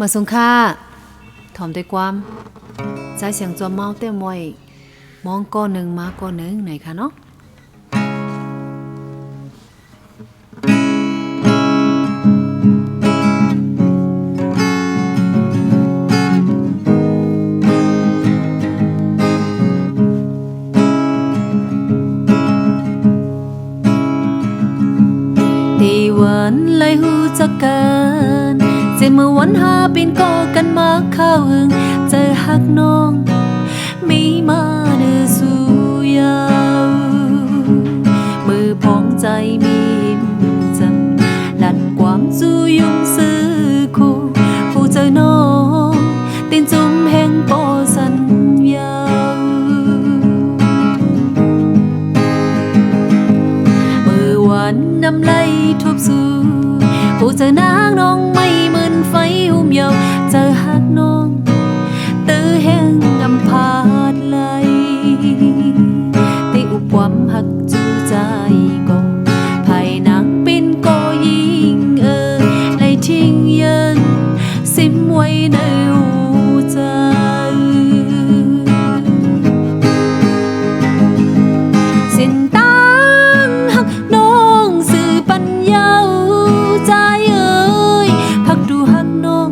มาสงค่าถอมได้ความใจเสียงจอมเมาเต้มไว้มองก้อนหนึ่งมาก้อนหนึ่งไหนคะเนาะตีวันไล่หูจักกันเจมือวันหาปีนก่อกันมาข้าวหึงเจอหักน้องมีมาเดือสู่ยาวมือพองใจมีหิมจำหลัดความจูยุ่มซื้อคู่ผู้เจอน้องตีนจุ่มแห่งปอสัญญามือวันนำไล่ทุบสู่ผู้เจอนางน้องไม่เหมือนไฟหุ่มเยาเจอหักน้องตื้อแห้งอำพาดไหลตีอุบความหักจูใจก็ภายนางเป็นก็ยิ่งไล่ทิ้งยันซิมไว้ในหัวใจสิ้นตั้งหักน้องสื่อปัญญาใจพักดูหักน้อง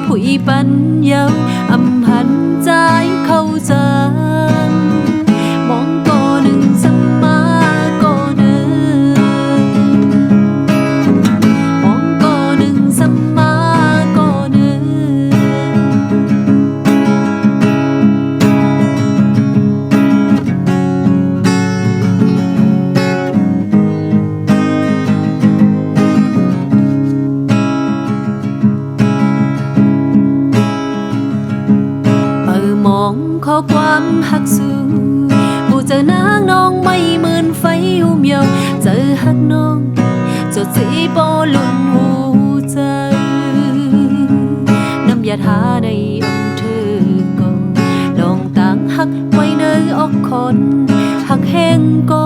ผู้อีปัญญาอำหันใจเข้าจังมองก่อหนึ่งสัมมาก่อหนึ่งมองก่อหนึ่งสัมมาก่อหนึ่งมองข้อความหักสูผู้เจอนางน้องไม่เหมือนไฟหุ่มเยาเจอหักน้องจดสีปอลุ่นหูใจน้ำยาทาในอำเธอก็ลองต่างหักไว้ในอกคนหักแห้งก็